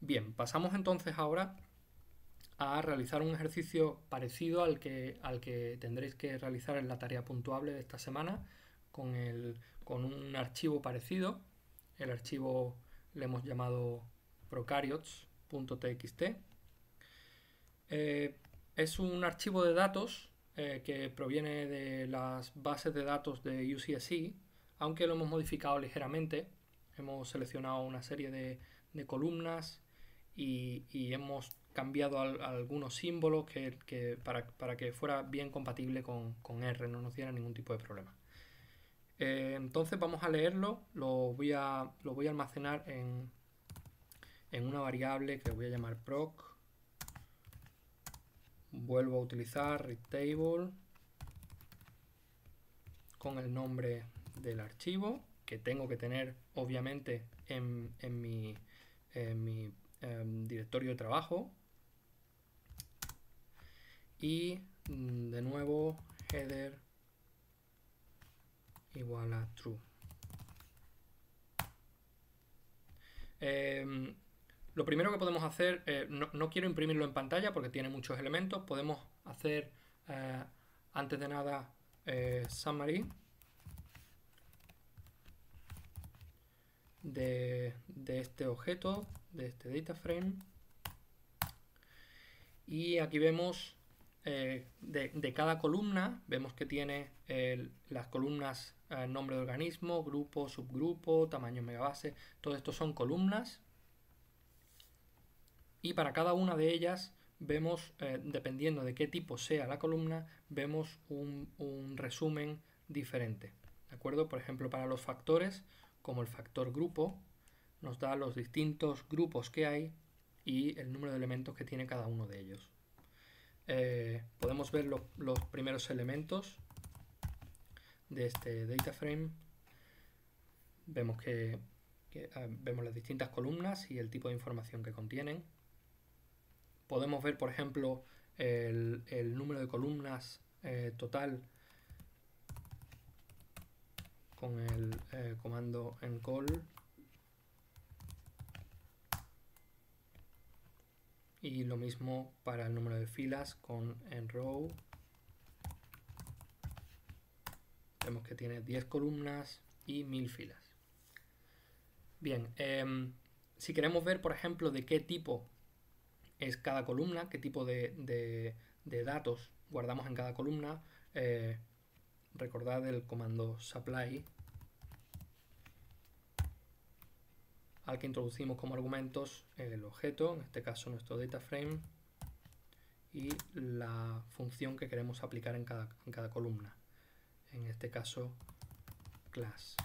Bien, pasamos entonces ahora a realizar un ejercicio parecido al que tendréis que realizar en la tarea puntuable de esta semana con un archivo parecido. El archivo le hemos llamado prokaryotes.txt. Es un archivo de datos que proviene de las bases de datos de UCSC, aunque lo hemos modificado ligeramente. Hemos seleccionado una serie de columnas y hemos cambiado algunos símbolos para que fuera bien compatible con R, no nos diera ningún tipo de problema. Entonces vamos a leerlo, lo voy a almacenar en una variable que voy a llamar proc. Vuelvo a utilizar readTable con el nombre del archivo que tengo que tener obviamente en mi directorio de trabajo, y de nuevo header igual a true. Lo primero que podemos hacer, no quiero imprimirlo en pantalla porque tiene muchos elementos. Podemos hacer antes de nada summary de este objeto, de este data frame, y aquí vemos de cada columna, vemos que tiene las columnas nombre de organismo, grupo, subgrupo, tamaño megabase. Todo esto son columnas, y para cada una de ellas vemos, dependiendo de qué tipo sea la columna, vemos un resumen diferente, ¿de acuerdo? Por ejemplo, para los factores, como el factor grupo, nos da los distintos grupos que hay y el número de elementos que tiene cada uno de ellos. Podemos ver los primeros elementos de este data frame. Vemos vemos las distintas columnas y el tipo de información que contienen. Podemos ver, por ejemplo, el número de columnas total con el comando encall, y lo mismo para el número de filas con enrow. Vemos que tiene 10 columnas y 1000 filas. Bien, si queremos ver, por ejemplo, de qué tipo es cada columna, qué tipo de datos guardamos en cada columna, recordad el comando supply, al que introducimos como argumentos el objeto, en este caso nuestro data frame, y la función que queremos aplicar en cada columna, en este caso class.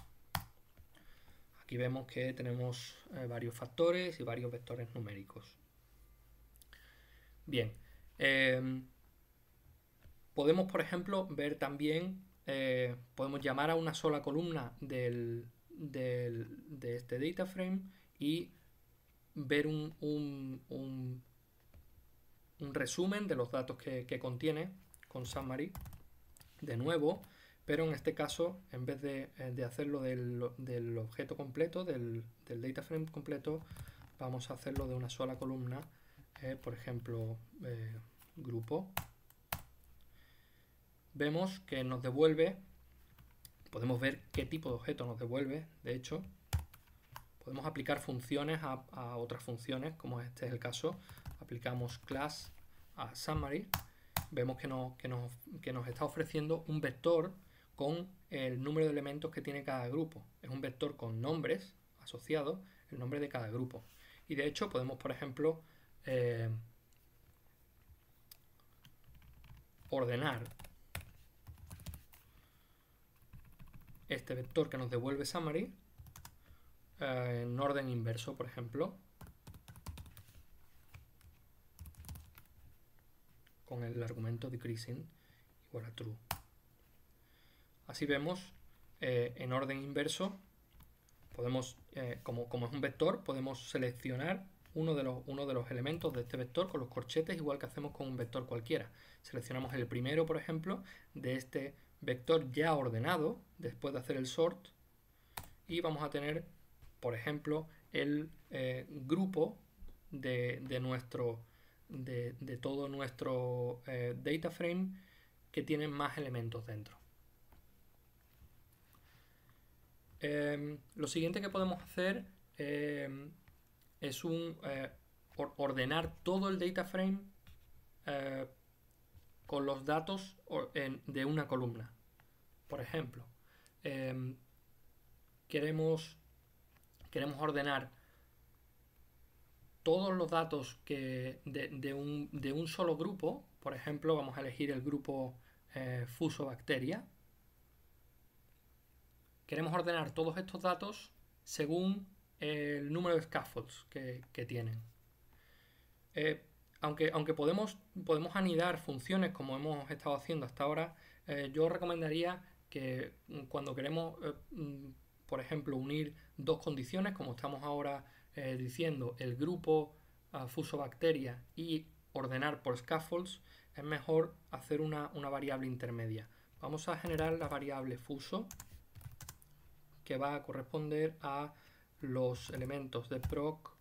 Aquí vemos que tenemos varios factores y varios vectores numéricos. Bien, podemos, por ejemplo, ver también, podemos llamar a una sola columna de este data frame y ver un resumen de los datos que contiene con summary de nuevo, pero en este caso, en vez de hacerlo del objeto completo, del data frame completo, vamos a hacerlo de una sola columna, por ejemplo, grupo. Vemos que nos devuelve, podemos ver qué tipo de objeto nos devuelve. De hecho, podemos aplicar funciones a otras funciones, como este es el caso. Aplicamos class a summary, vemos que nos está ofreciendo un vector con el número de elementos que tiene cada grupo. Es un vector con nombres asociados, el nombre de cada grupo. Y de hecho podemos, por ejemplo, ordenar este vector que nos devuelve summary en orden inverso, por ejemplo, con el argumento decreasing igual a true. Así vemos, en orden inverso, podemos, como es un vector, podemos seleccionar uno de los elementos de este vector con los corchetes, igual que hacemos con un vector cualquiera. Seleccionamos el primero, por ejemplo, de este vector ya ordenado, después de hacer el sort, y vamos a tener, por ejemplo, el grupo de todo nuestro data frame que tienen más elementos dentro. Lo siguiente que podemos hacer es ordenar todo el data frame con los datos de una columna. Por ejemplo, queremos ordenar todos los datos de un solo grupo. Por ejemplo, vamos a elegir el grupo Fusobacteria. Queremos ordenar todos estos datos según el número de scaffolds que tienen. Aunque podemos anidar funciones como hemos estado haciendo hasta ahora, yo recomendaría que cuando queremos, por ejemplo, unir dos condiciones, como estamos ahora diciendo, el grupo Fusobacteria y ordenar por scaffolds, es mejor hacer una variable intermedia. Vamos a generar la variable fuso, que va a corresponder a los elementos de proc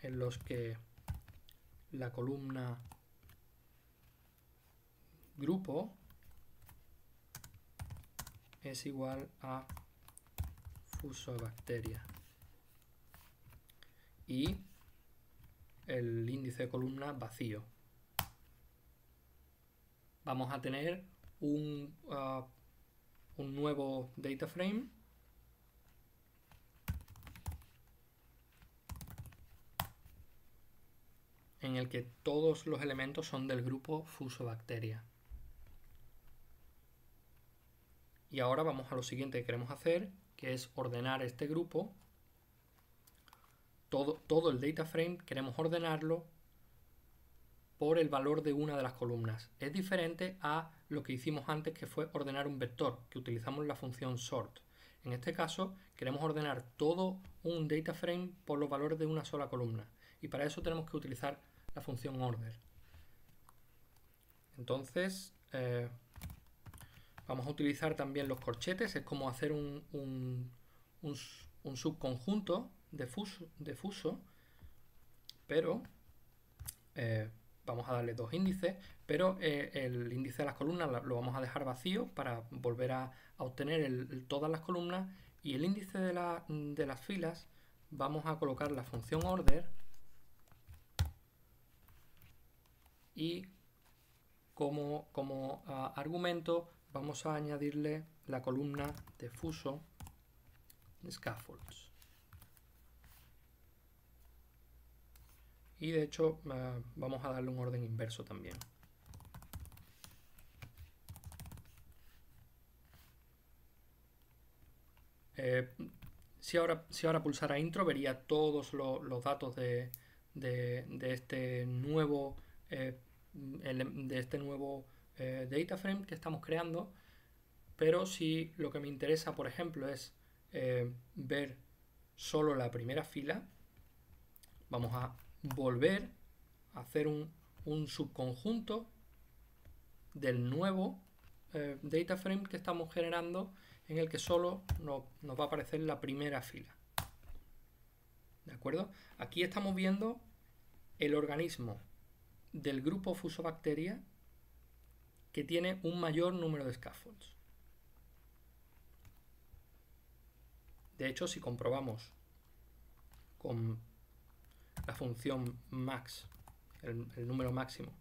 en los que la columna grupo es igual a Fusobacteria y el índice de columna vacío. Vamos a tener un nuevo data frame en el que todos los elementos son del grupo Fusobacteria. Y ahora vamos a lo siguiente que queremos hacer, que es ordenar este grupo. Todo el data frame queremos ordenarlo por el valor de una de las columnas. Es diferente a lo que hicimos antes, que fue ordenar un vector, que utilizamos la función sort. En este caso queremos ordenar todo un data frame por los valores de una sola columna, y para eso tenemos que utilizar la función order. Entonces vamos a utilizar también los corchetes. Es como hacer un subconjunto de fuso, pero vamos a darle dos índices, pero el índice de las columnas lo vamos a dejar vacío para volver a obtener todas las columnas, y el índice de las filas vamos a colocar la función order, y como argumento vamos a añadirle la columna de fuso scaffolds. Y de hecho vamos a darle un orden inverso también. Si ahora pulsara intro, vería todos los datos de este nuevo data frame que estamos creando. Pero si lo que me interesa, por ejemplo, es ver solo la primera fila, vamos a volver a hacer un subconjunto del nuevo data frame que estamos generando, en el que solo nos va a aparecer la primera fila. ¿De acuerdo? Aquí estamos viendo el organismo del grupo Fusobacteria que tiene un mayor número de scaffolds. De hecho, si comprobamos con la función max, el número máximo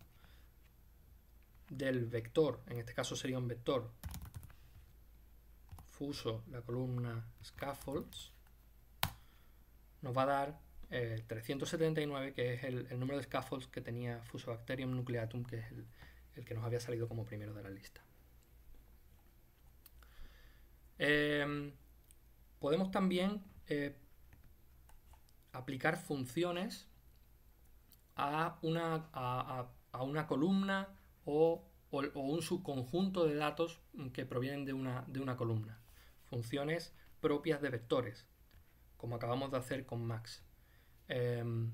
del vector, en este caso sería un vector fuso, la columna scaffolds, nos va a dar 379, que es el número de scaffolds que tenía Fusobacterium nucleatum, que es el que nos había salido como primero de la lista. Podemos también aplicar funciones a una columna o un subconjunto de datos que provienen de una columna. Funciones propias de vectores, como acabamos de hacer con Max. En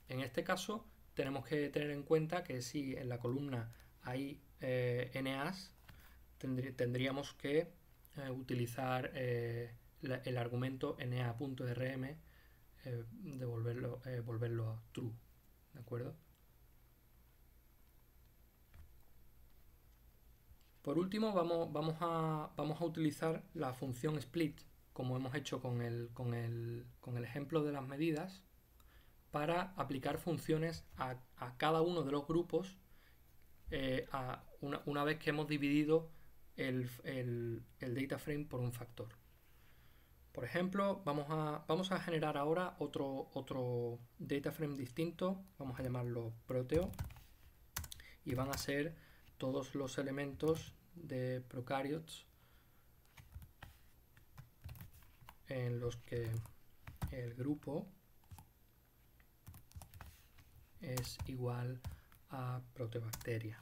este caso tenemos que tener en cuenta que si en la columna hay NAs, tendríamos que utilizar el argumento na.rm volverlo a true, ¿de acuerdo? Por último, vamos a utilizar la función split, como hemos hecho con el ejemplo de las medidas, para aplicar funciones a cada uno de los grupos una vez que hemos dividido el data frame por un factor. Por ejemplo, vamos a generar ahora otro data frame distinto, vamos a llamarlo Proteo, y van a ser todos los elementos de Prokaryotes en los que el grupo es igual a Proteobacteria.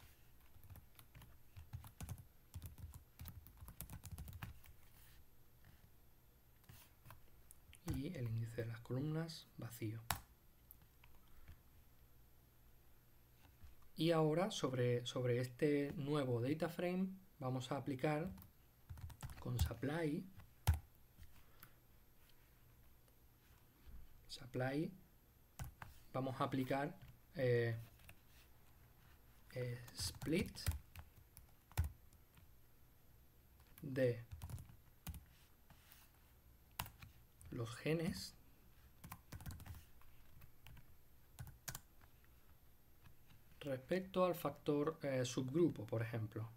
Y el índice de las columnas vacío. Y ahora sobre este nuevo data frame vamos a aplicar con supply vamos a aplicar split de los genes respecto al factor subgrupo, por ejemplo.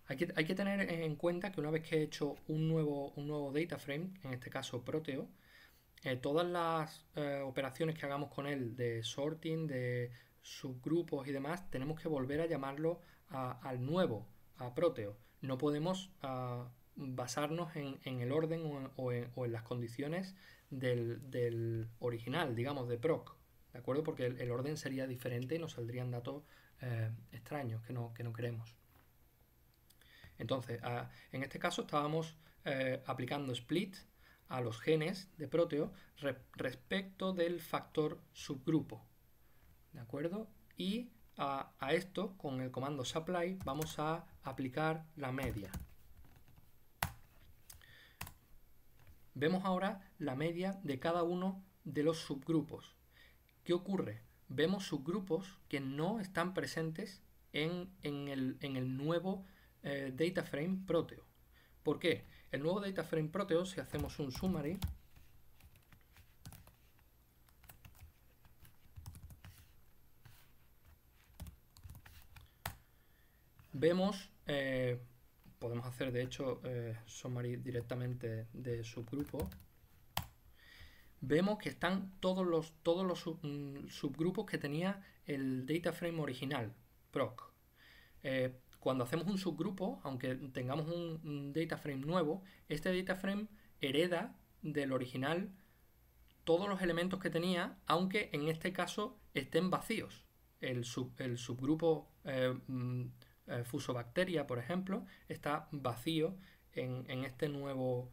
Hay que tener en cuenta que una vez que he hecho un nuevo data frame, en este caso Proteo, todas las operaciones que hagamos con él de sorting, de subgrupos y demás, tenemos que volver a llamarlo al nuevo, a Proteo. No podemos basarnos en el orden o en las condiciones del original, digamos, de proc, ¿de acuerdo? Porque el orden sería diferente y nos saldrían datos extraños que no queremos. Entonces, en este caso estábamos aplicando split a los genes de Proteo respecto del factor subgrupo, ¿de acuerdo? Y a esto, con el comando supply, vamos a aplicar la media. Vemos ahora la media de cada uno de los subgrupos. ¿Qué ocurre? Vemos subgrupos que no están presentes en el nuevo data frame Proteo. ¿Por qué? El nuevo data frame Proteo, si hacemos un summary, vemos, podemos hacer de hecho summary directamente de subgrupo, vemos que están todos los subgrupos que tenía el data frame original, proc. Cuando hacemos un subgrupo, aunque tengamos un data frame nuevo, este data frame hereda del original todos los elementos que tenía, aunque en este caso estén vacíos. El subgrupo Fusobacteria, por ejemplo, está vacío en este nuevo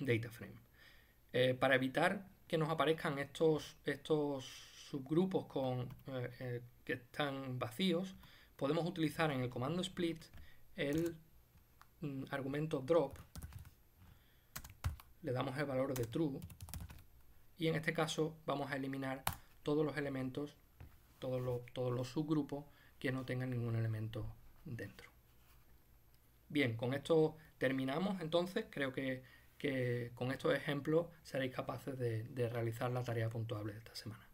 data frame. Para evitar que nos aparezcan estos subgrupos que están vacíos, podemos utilizar en el comando split el argumento drop, le damos el valor de true y en este caso vamos a eliminar todos los elementos, todos los subgrupos que no tengan ningún elemento dentro. Bien, con esto terminamos entonces. Creo que con estos ejemplos seréis capaces de realizar la tarea puntuable de esta semana.